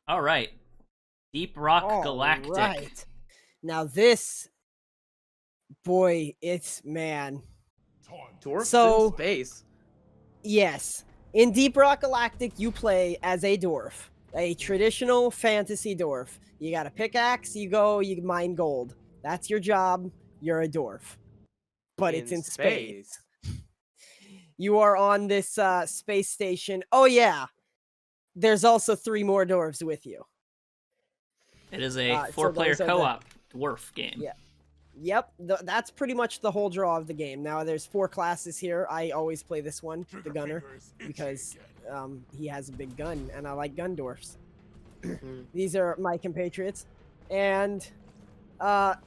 All right. Deep Rock All Galactic. right. Now this, boy, it's man. Dwarfs in So space. yes, in Deep Rock Galactic, you play as a dwarf, a traditional fantasy dwarf. You got a pickaxe. You go. You mine gold. That's your job. You're a dwarf, but it's in space. You are on this space station. Oh yeah, there's also 3 more dwarves with you. It is a So four-player those are co-op dwarf game. Yeah. Yep, that's pretty much the whole draw of the game. Now there's 4 classes here. I always play this one, the gunner, because he has a big gun, and I like gun dwarfs. These are my compatriots, and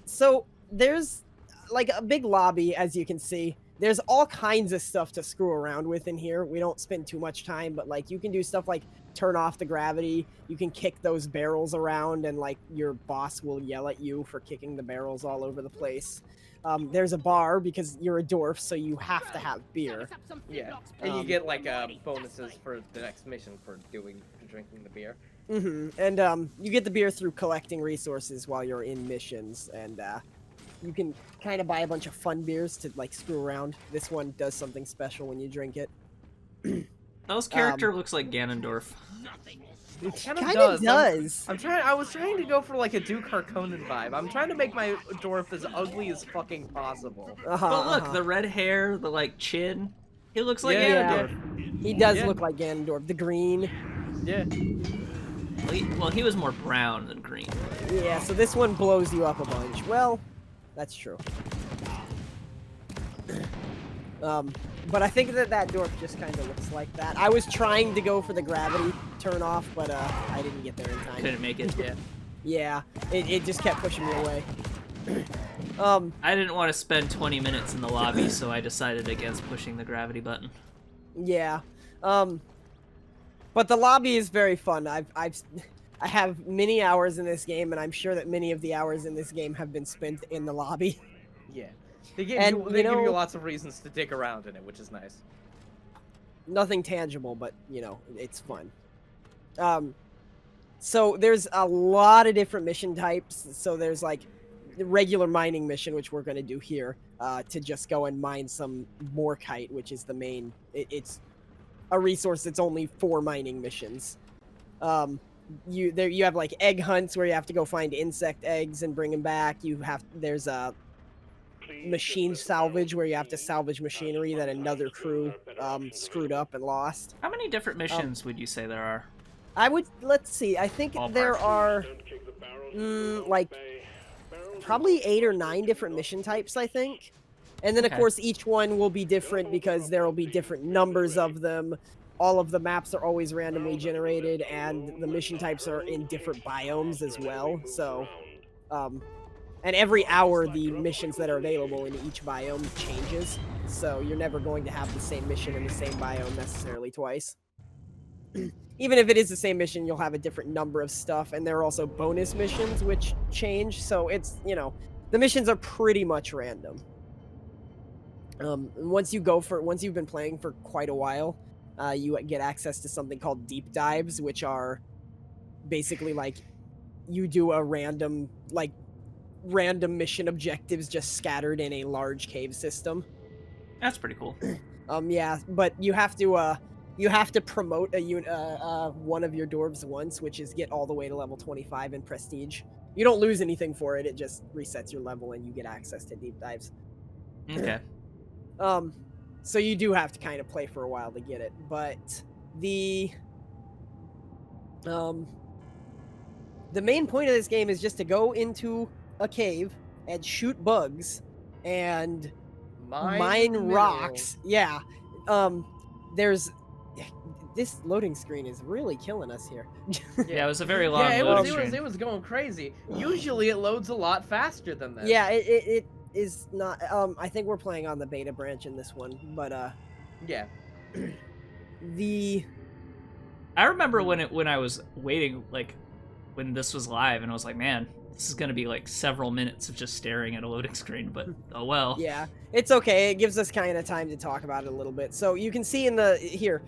so there's like a big lobby, as you can see. There's all kinds of stuff to screw around with in here. We don't spend too much time, but like you can do stuff like turn off the gravity. You can kick those barrels around, and like your boss will yell at you for kicking the barrels all over the place. There's a bar because you're a dwarf, so you have to have beer. Yeah, and you get like bonuses for the next mission for drinking the beer. And you get the beer through collecting resources while you're in missions, and you can kind of buy a bunch of fun beers to like screw around. This one does something special when you drink it. Those character looks like Ganondorf. It kind of does. I was trying to go for like a Duke Harkonnen vibe. I'm trying to make my dwarf as ugly as fucking possible. But look, the red hair, the like chin. He looks like Ganondorf. He does look like Ganondorf. The green. Yeah. Well, he was more brown than green. Yeah, so this one blows you up a bunch. Well, that's true. But I think that dwarf just kind of looks like that. I was trying to go for the gravity turn off, but I didn't get there in time. Couldn't make it. Yeah. Yeah, it just kept pushing me away. I didn't want to spend 20 minutes in the lobby, so I decided against pushing the gravity button. Yeah. But the lobby is very fun. I have many hours in this game, and I'm sure that many of the hours in this game have been spent in the lobby. Yeah. They give you lots of reasons to dig around in it, which is nice. Nothing tangible, but, you know, it's fun. So there's a lot of different mission types. So there's, like, the regular mining mission, which we're going to do here, to just go and mine some morkite, which is the main... It's a resource that's only for mining missions. You have, like, egg hunts where you have to go find insect eggs and bring them back. There's a... machine salvage where you have to salvage machinery that another crew screwed up and lost. How many different missions would you say there are? Let's see, I think Ballpark. there are like probably 8 or 9 different mission types, I think. And then of course each one will be different because there will be different numbers of them. All of the maps are always randomly generated, and the mission types are in different biomes as well. So and every hour, the missions that are available in each biome changes, so you're never going to have the same mission in the same biome necessarily twice. Even if it is the same mission, you'll have a different number of stuff, and there are also bonus missions which change, so it's, you know, the missions are pretty much random. Once you've been playing for quite a while, you get access to something called deep dives, which are basically like you do a random mission objectives just scattered in a large cave system. That's pretty cool. Yeah, but you have to promote one of your dwarves once, which is get all the way to level 25 in prestige. You don't lose anything for it; it just resets your level, and you get access to deep dives. Okay. So you do have to kind of play for a while to get it, but the main point of this game is just to go into a cave and shoot bugs and mine rocks. Yeah. This loading screen is really killing us here. Yeah, it was a very long loading screen. It was going crazy. Usually it loads a lot faster than that. Yeah, it is not. I think we're playing on the beta branch in this one, but yeah. I remember when I was waiting, like when this was live, and I was like, man, This is gonna be like several minutes of just staring at a loading screen, but oh well. Yeah, it's okay. It gives us kind of time to talk about it a little bit. So you can see in the here,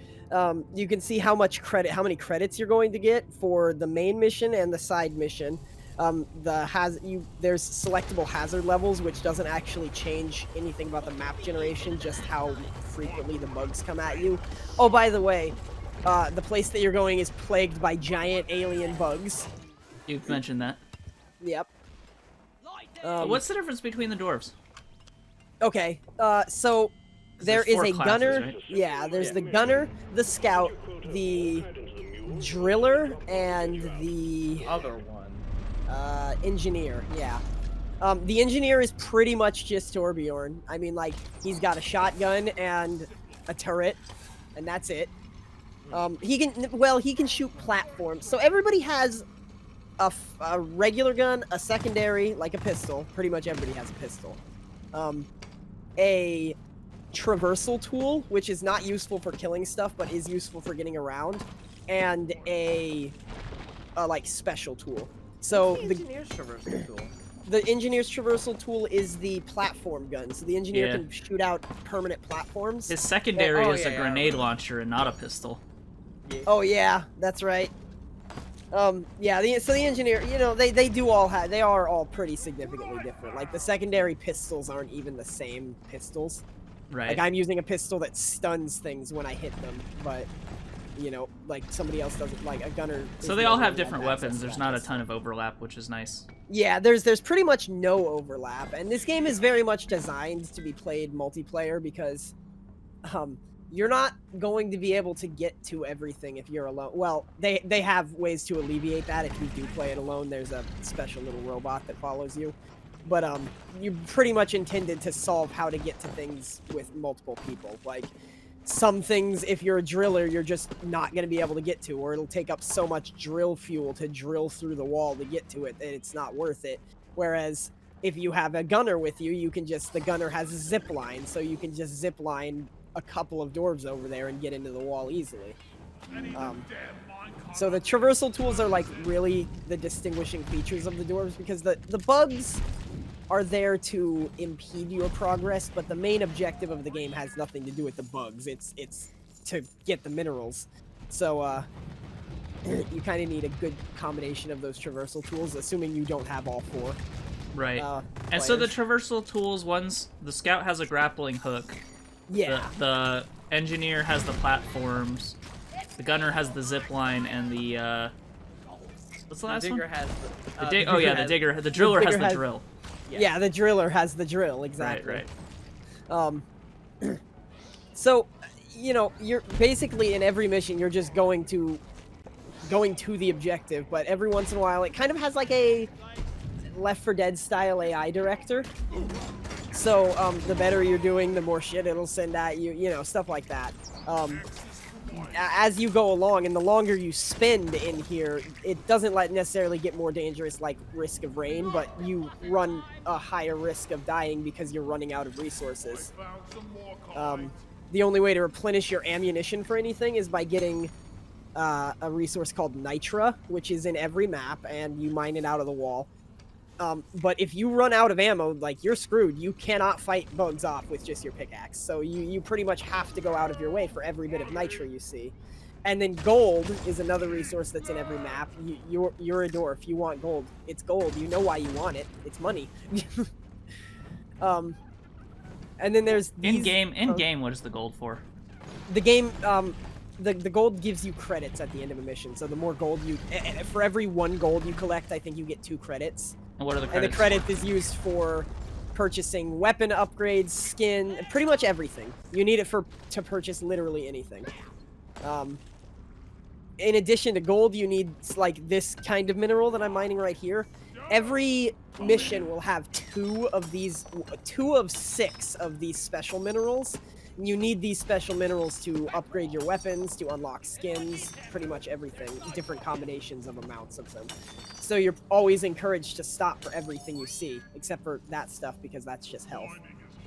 you can see how many credits you're going to get for the main mission and the side mission. There's selectable hazard levels, which doesn't actually change anything about the map generation, just how frequently the bugs come at you. Oh, by the way, the place that you're going is plagued by giant alien bugs. You've mentioned that. Yep. What's the difference between the dwarves? Okay, so there there's is a 4 classes, gunner. right? Yeah, there's the gunner, the scout, the driller, and the Other one. engineer. Yeah. The engineer is pretty much just Torbjorn. I mean, like, he's got a shotgun and a turret, and that's it. He can shoot platforms. So everybody has a regular gun, a secondary, like a pistol. Pretty much everybody has a pistol. A traversal tool, which is not useful for killing stuff, but is useful for getting around, and a like special tool. So the engineer's traversal tool. The engineer's traversal tool is the platform gun. So the engineer can shoot out permanent platforms. His secondary is a grenade launcher and not a pistol. Yeah. Oh yeah, that's right. Yeah, so the engineer, you know, they are all pretty significantly different. Like, the secondary pistols aren't even the same pistols. Right. Like, I'm using a pistol that stuns things when I hit them, but, you know, like, somebody else doesn't, like, a gunner... So they all have different weapons. There's not a ton of overlap, which is nice. Yeah, there's pretty much no overlap, and this game is very much designed to be played multiplayer because, you're not going to be able to get to everything if you're alone. Well, they have ways to alleviate that if you do play it alone. There's a special little robot that follows you. But you're pretty much intended to solve how to get to things with multiple people. Like, some things, if you're a driller, you're just not going to be able to get to, or it'll take up so much drill fuel to drill through the wall to get to it that it's not worth it. Whereas if you have a gunner with you, the gunner has a zip line, so you can just zip line a couple of dwarves over there and get into the wall easily. So the traversal tools are like really the distinguishing features of the dwarves, because the bugs are there to impede your progress, but the main objective of the game has nothing to do with the bugs. It's to get the minerals. So you kind of need a good combination of those traversal tools, assuming you don't have all 4. Right. And so the traversal tools, the scout has a grappling hook. Yeah. The engineer has the platforms. The gunner has the zip line, and the what's the last one? Digger has the driller has the drill. Yeah, the driller has the drill, exactly. Right. So, you know, you're basically in every mission you're just going to the objective, but every once in a while it kind of has like a Left 4 Dead style AI director. So, the better you're doing, the more shit it'll send at you, you know, stuff like that. As you go along, and the longer you spend in here, it doesn't necessarily get more dangerous, like Risk of Rain, but you run a higher risk of dying because you're running out of resources. The only way to replenish your ammunition for anything is by getting a resource called Nitra, which is in every map, and you mine it out of the wall. But if you run out of ammo, like, you're screwed. You cannot fight bugs off with just your pickaxe. So you pretty much have to go out of your way for every bit of nitra you see. And then gold is another resource that's in every map. You're a dwarf. You want gold. It's gold. You know why you want it. It's money. And then there's these, in game, what is the gold for? The game, the gold gives you credits at the end of a mission. So the more gold for every 1 gold you collect, I think you get 2 credits. And what are the credits? And the credit is used for purchasing weapon upgrades, skin, pretty much everything. You need it to purchase literally anything. In addition to gold, you need, like, this kind of mineral that I'm mining right here. Every mission will have 2 of 6 of these special minerals. You need these special minerals to upgrade your weapons, to unlock skins, pretty much everything. Different combinations of amounts of them. So you're always encouraged to stop for everything you see, except for that stuff, because that's just health.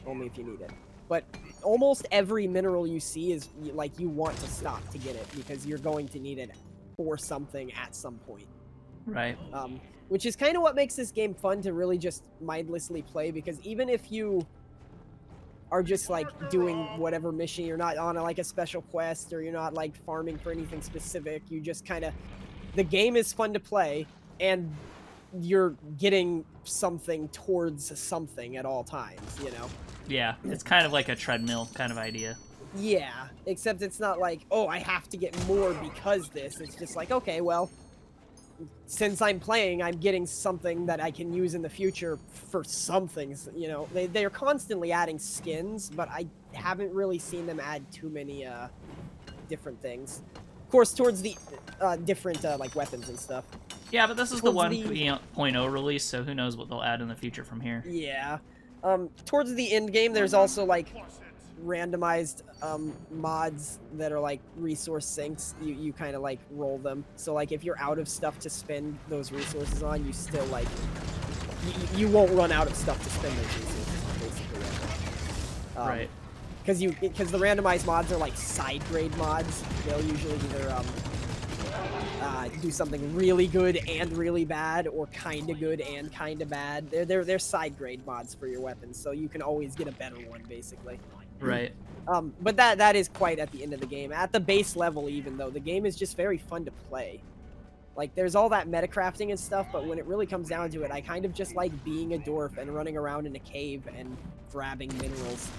Only if you need it. But almost every mineral you see is, like, you want to stop to get it, because you're going to need it for something at some point. Right. Which is kind of what makes this game fun to really just mindlessly play, because even if you are just like doing whatever mission, you're not on like a special quest, or you're not like farming for anything specific, you just kind of, the game is fun to play, and you're getting something towards something at all times, you know? Yeah, it's kind of like a treadmill kind of idea. Yeah, except it's not like, oh, I have to get more because this. It's just like, okay, well, since I'm playing, I'm getting something that I can use in the future for some things, you know? They're constantly adding skins, but I haven't really seen them add too many different things. Of course, towards the different like weapons and stuff. Yeah, but this is the 1.0 release, so who knows what they'll add in the future from here. Yeah. Towards the end game, there's also like randomized mods that are like resource sinks. You kind of like roll them, so like if you're out of stuff to spend those resources on, you still like you won't run out of stuff to spend those resources, basically. Right. Because the randomized mods are like side grade mods. They'll usually either do something really good and really bad, or kind of good and kind of bad. They're side grade mods for your weapons, so you can always get a better one, basically. Right. But that is quite at the end of the game. At the base level, even though, the game is just very fun to play. Like, there's all that metacrafting and stuff, but when it really comes down to it, I kind of just like being a dwarf and running around in a cave and grabbing minerals.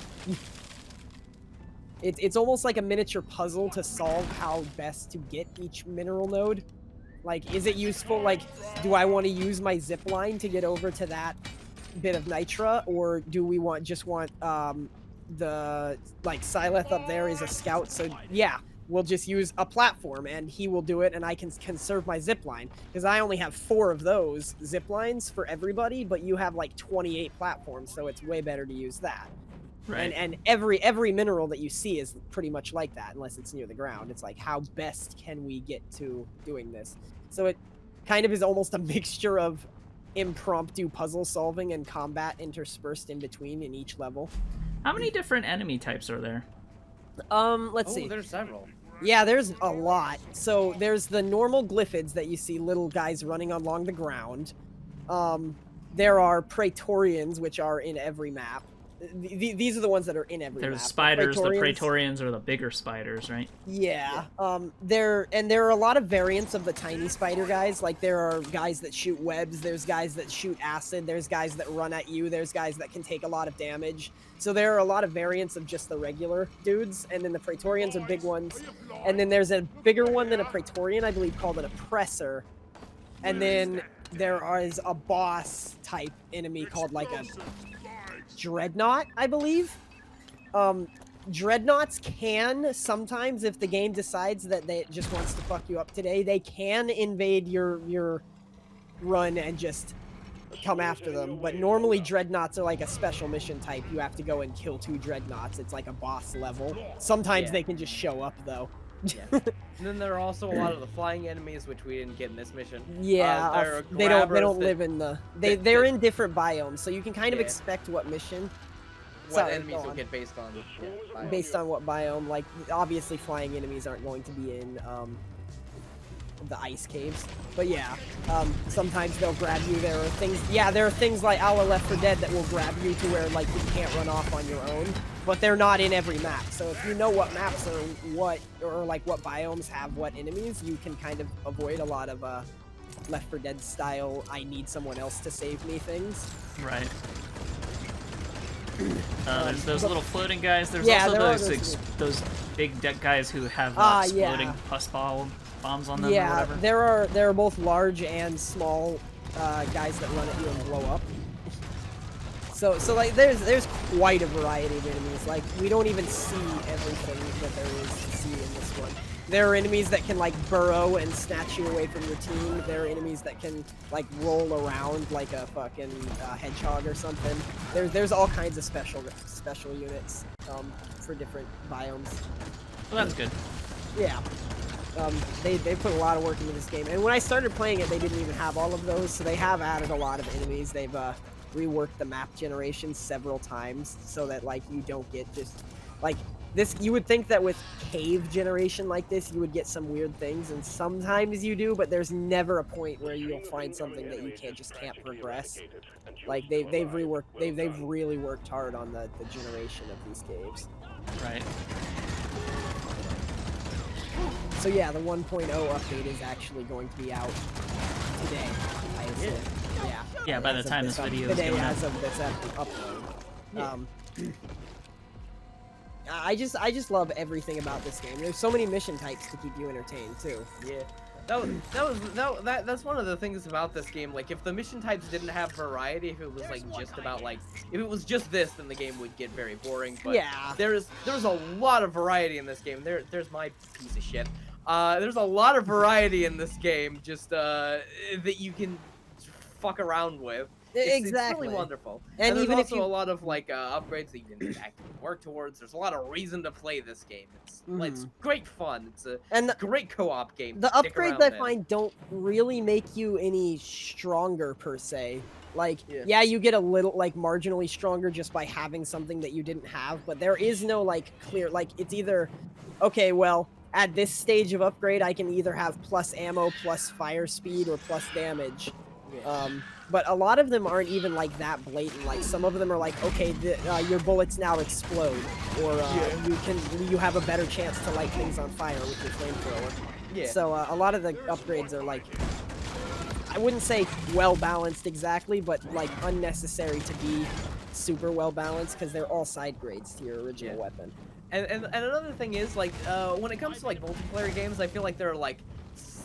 It's almost like a miniature puzzle to solve how best to get each mineral node. Like, is it useful? Like, do I want to use my zip line to get over to that bit of nitra, or do we just want the like Sileth up there is a scout, so yeah, we'll just use a platform and he will do it, and I can conserve my zip line, because I only have 4 of those zip lines for everybody, but you have like 28 platforms, so it's way better to use that. Right. And every mineral that you see is pretty much like that, unless it's near the ground. It's like, how best can we get to doing this? So it kind of is almost a mixture of impromptu puzzle solving and combat interspersed in between in each level. How many different enemy types are there? Let's see. There's several. Yeah, there's a lot. So there's the normal glyphids that you see, little guys running along the ground. There are Praetorians, which are in every map. These are the ones that are in every map. There's spiders. The Praetorians are the bigger spiders, right? Yeah. There are a lot of variants of the tiny spider guys. Like, there are guys that shoot webs. There's guys that shoot acid. There's guys that run at you. There's guys that can take a lot of damage. So there are a lot of variants of just the regular dudes. And then the Praetorians are big ones. And then there's a bigger one than a Praetorian, I believe, called an Oppressor. And then there is a boss type enemy called like a Dreadnought, I believe. Dreadnoughts can sometimes, if the game decides that it just wants to fuck you up today, they can invade your run and just come after them. But normally Dreadnoughts are like a special mission type. You have to go and kill 2 Dreadnoughts. It's like a boss level. Sometimes they can just show up, though. Yeah. And then there are also a lot of the flying enemies, which we didn't get in this mission. Yeah, they don't live in the they're in different biomes, so you can kind of expect what mission. What enemies will get based on based on what biome. Like, obviously flying enemies aren't going to be in the ice caves, but yeah, sometimes they'll grab you. There are things like a la Left 4 Dead that will grab you to where like you can't run off on your own, but they're not in every map. So if you know what maps are what, or like what biomes have what enemies, you can kind of avoid a lot of Left 4 Dead style I need someone else to save me things. Right. There's those little floating guys. There's also those big deck guys who have exploding pus bombs on them. Or whatever. there are both large and small guys that run at you and blow up. So like there's quite a variety of enemies. Like, we don't even see everything that there is to see in this one. There are enemies that can like burrow and snatch you away from your team. There are enemies that can like roll around like a fucking hedgehog or something. There's all kinds of special units for different biomes. Well, that's good. Yeah. They put a lot of work into this game, and when I started playing it, they didn't even have all of those. So they have added a lot of enemies. They've reworked the map generation several times so that like you don't get just like this, you would think that with cave generation like this, you would get some weird things, and sometimes you do, but there's never a point where you'll find something that you can't progress. Like they've really worked hard on the generation of these caves. Right. So yeah, the 1.0 update is actually going to be out today, I assume. Yeah. Yeah, by the time this video is today, going up. as of this upload. Yeah. I just love everything about this game. There's so many mission types to keep you entertained too. Yeah. That's one of the things about this game. Like, if the mission types didn't have variety, if it was like just about like, if it was just this, then the game would get very boring. But yeah, there's a lot of variety in this game. There's my piece of shit. There's a lot of variety in this game, just that you can fuck around with. It's really wonderful. And even there's also a lot of like upgrades that you can actively work towards. There's a lot of reason to play this game. It's great fun. It's a great co-op game. The upgrades I find don't really make you any stronger per se. Like, yeah, you get a little like marginally stronger just by having something that you didn't have, but there is no like clear, like, it's either, okay, well, at this stage of upgrade, I can either have plus ammo, plus fire speed, or plus damage. But a lot of them aren't even like that blatant. Like, some of them are like, okay, your bullets now explode, or you have a better chance to light things on fire with your flamethrower. Yeah. So a lot of the upgrades are like, I wouldn't say well balanced exactly, but like unnecessary to be super well balanced, because they're all side grades to your original weapon. And another thing is, like, when it comes to like multiplayer games, I feel like there are like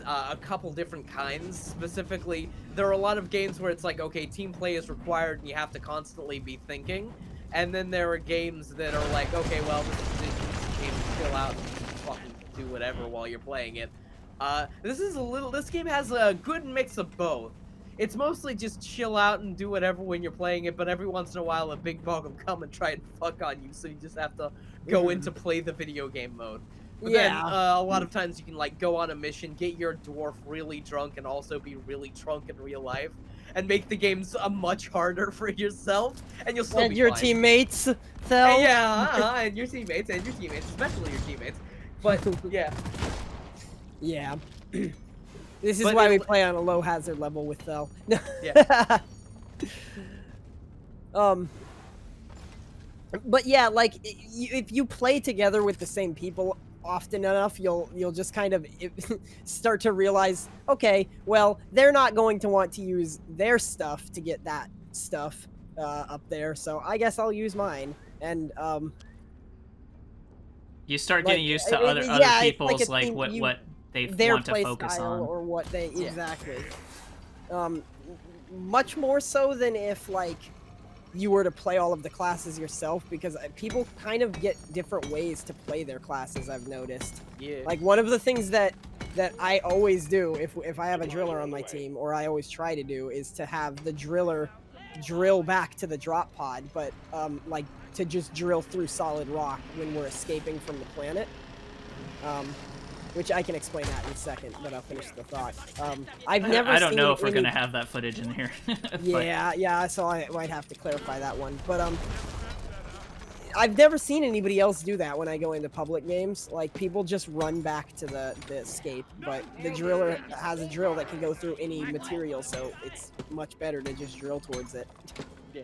a couple different kinds. Specifically, there are a lot of games where it's like, okay, team play is required and you have to constantly be thinking. And then there are games that are like, okay, well, this game to chill out and fucking do whatever while you're playing it. This game has a good mix of both. It's mostly just chill out and do whatever when you're playing it, but every once in a while a big bug will come and try and fuck on you, so you just have to go in to play the video game mode. But then, a lot of times you can, like, go on a mission, get your dwarf really drunk, and also be really drunk in real life, and make the games much harder for yourself, and you'll still be your fine. Teammates, Thel. And your teammates, especially your teammates. But, yeah. Yeah. This is why we play on a low hazard level with Thel. Yeah. But yeah, like, if you play together with the same people often enough, you'll just kind of start to realize, okay, well, they're not going to want to use their stuff to get that stuff up there, so I guess I'll use mine. And you start getting used to other people's like what they want to focus on, or what they exactly. Much more so than if like you were to play all of the classes yourself, because people kind of get different ways to play their classes, I've noticed. Yeah. Like, one of the things that I always do if I have a driller on my team, or I always try to do, is to have the driller drill back to the drop pod, but like to just drill through solid rock when we're escaping from the planet. Which I can explain that in a second, but I'll finish the thought. I don't know if we're gonna have that footage in here. Yeah, so I might have to clarify that one. But I've never seen anybody else do that when I go into public games. Like, people just run back to the escape, but the driller has a drill that can go through any material, so it's much better to just drill towards it. Yeah.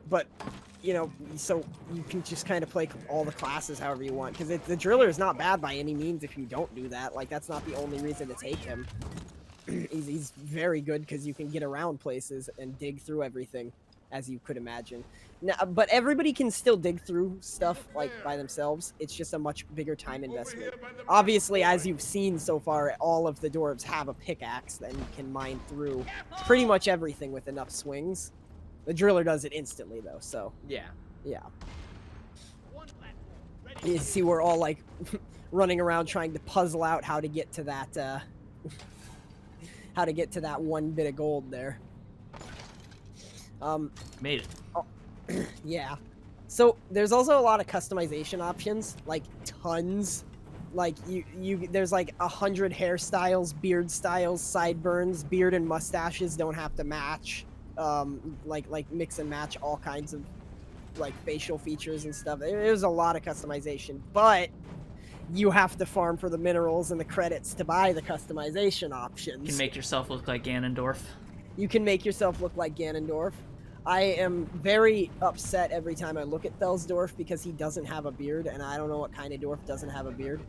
But you know, so you can just kind of play all the classes however you want, because the driller is not bad by any means if you don't do that. Like, that's not the only reason to take him. He's very good because you can get around places and dig through everything, as you could imagine. Now, but everybody can still dig through stuff like by themselves. It's just a much bigger time investment. Obviously, as you've seen so far, all of the dwarves have a pickaxe that you can mine through pretty much everything with enough swings. The driller does it instantly, though, so... Yeah. You see, we're all, like, running around trying to puzzle out how to get to that, how to get to that one bit of gold there. Made it. Oh, yeah. So, there's also a lot of customization options, like, tons. Like, there's, like, 100 hairstyles, beard styles, sideburns, beard and mustaches don't have to match. Like mix and match all kinds of like facial features and stuff. There's a lot of customization, but you have to farm for the minerals and the credits to buy the customization options. You can make yourself look like Ganondorf. You can make yourself look like Ganondorf. I am very upset every time I look at Thel's dwarf because he doesn't have a beard, and I don't know what kind of dwarf doesn't have a beard.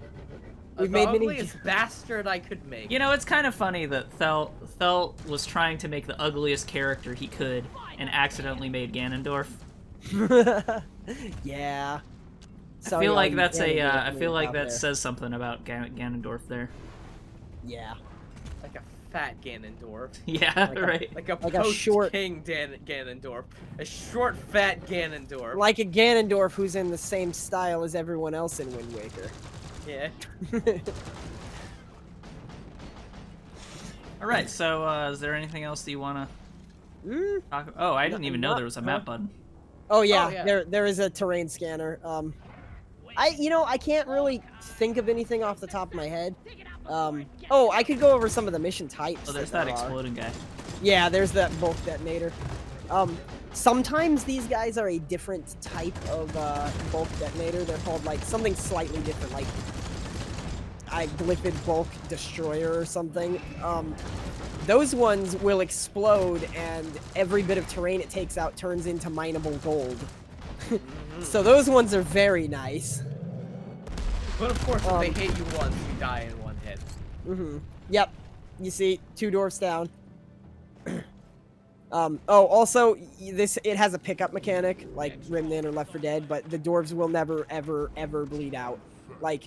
We've The made ugliest bastard I could make. You know, it's kind of funny that Thel was trying to make the ugliest character he could and accidentally made Ganondorf. Yeah. I feel like that's I feel like that says something about Ganondorf there. Yeah. Like a fat Ganondorf. Yeah, right. Like a short King Ganondorf. A short, fat Ganondorf. Like a Ganondorf who's in the same style as everyone else in Wind Waker. Yeah. All right. So, is there anything else that you wanna talk about? Oh, I didn't even know there was a map button. Oh yeah, Oh, yeah. there is a terrain scanner. I can't really think of anything off the top of my head. Oh, I could go over some of the mission types. Oh, there's that exploding guy. Yeah, there's that bulk detonator. Sometimes these guys are a different type of bulk detonator. They're called like something slightly different, like glyphid bulk destroyer or something. Those ones will explode, and every bit of terrain it takes out turns into mineable gold. So those ones are very nice. But of course, if they hit you once, you die in one hit. Yep. You see, 2 dwarfs down. Oh, also, it has a pickup mechanic, like Remnant or Left 4 Dead, but the dwarves will never, ever, ever bleed out. Like,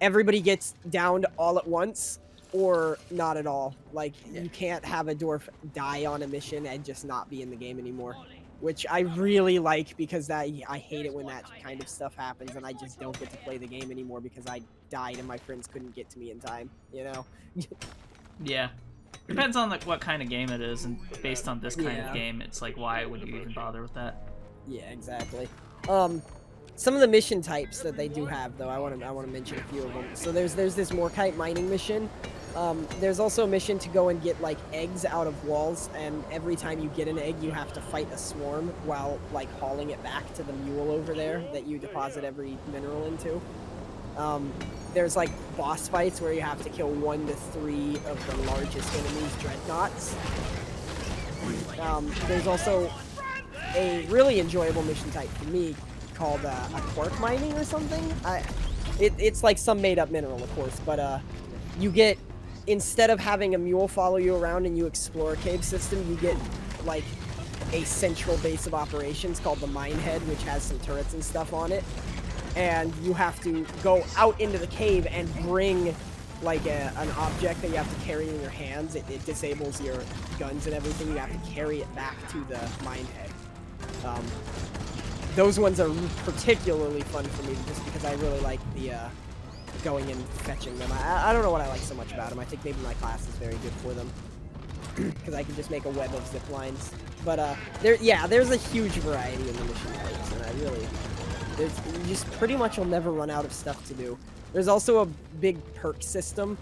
everybody gets downed all at once, or not at all. Like, you can't have a dwarf die on a mission and just not be in the game anymore. Which I really like, because I hate it when that kind of stuff happens and I just don't get to play the game anymore because I died and my friends couldn't get to me in time, you know? Yeah. Depends on like what kind of game it is, and based on this kind of game, it's like, why would you even bother with that? Yeah, exactly. Some of the mission types that they do have, though, I want to mention a few of them. So there's this Morkite mining mission. There's also a mission to go and get like eggs out of walls, and every time you get an egg, you have to fight a swarm while like hauling it back to the mule over there that you deposit every mineral into. There's like boss fights where you have to kill 1 to 3 of the largest enemies, dreadnoughts. There's also a really enjoyable mission type for me called a quark mining or something. It's like some made-up mineral, of course, but you get, instead of having a mule follow you around and you explore a cave system, you get like a central base of operations called the mine head, which has some turrets and stuff on it. And you have to go out into the cave and bring like an object that you have to carry in your hands. It disables your guns and everything. You have to carry it back to the mine head. Those ones are particularly fun for me just because I really like the going and fetching them. I don't know what I like so much about them. I think maybe my class is very good for them because I can just make a web of zip lines. But there's a huge variety in the mission types, and you just pretty much will never run out of stuff to do. There's also a big perk system,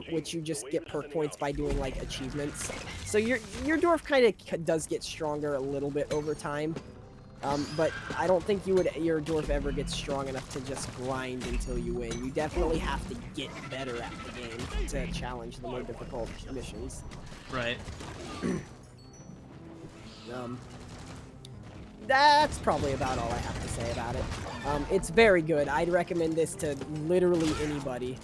which you just get perk points by doing like achievements. So your dwarf kind of does get stronger a little bit over time, but I don't think your dwarf ever gets strong enough to just grind until you win. You definitely have to get better at the game to challenge the more difficult missions. Right. That's probably about all I have to say about it. It's very good. I'd recommend this to literally anybody.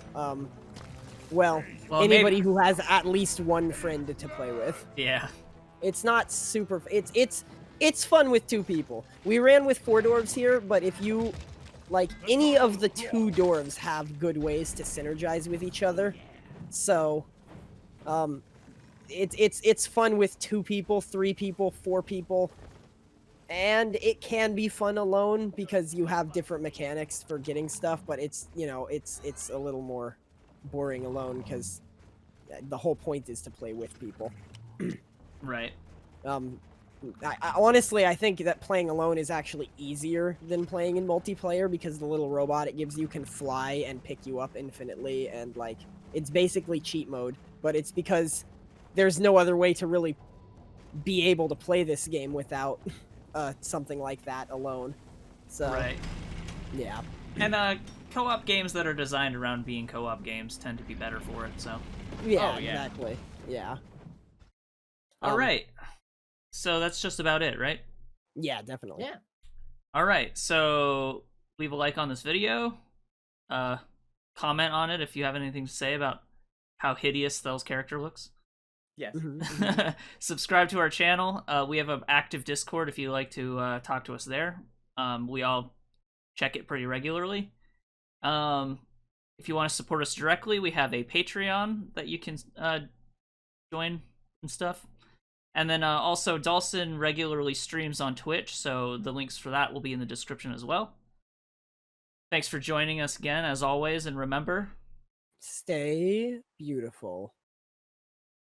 Well, anybody maybe who has at least one friend to play with. Yeah. It's not super. It's fun with 2 people. We ran with 4 dwarves here, but if you like, any of the 2 dwarves have good ways to synergize with each other. So, it's fun with 2 people, 3 people, 4 people. And it can be fun alone because you have different mechanics for getting stuff, but it's a little more boring alone because the whole point is to play with people. Right. Honestly, I think that playing alone is actually easier than playing in multiplayer because the little robot it gives you can fly and pick you up infinitely, and like it's basically cheat mode, but it's because there's no other way to really be able to play this game without something like that alone. So Right. yeah. And co-op games that are designed around being co-op games tend to be better for it. So. Yeah, Oh, yeah. exactly. Yeah. All right. So that's just about it, right? Yeah, definitely. Yeah. All right. So leave a like on this video. Comment on it if you have anything to say about how hideous Thel's character looks. Yes. Subscribe to our channel. We have an active Discord if you like to talk to us there. We all check it pretty regularly. If you want to support us directly, we have a Patreon that you can join and stuff. And then also Dalsson regularly streams on Twitch, so the links for that will be in the description as well. Thanks for joining us again, as always, and remember... Stay beautiful.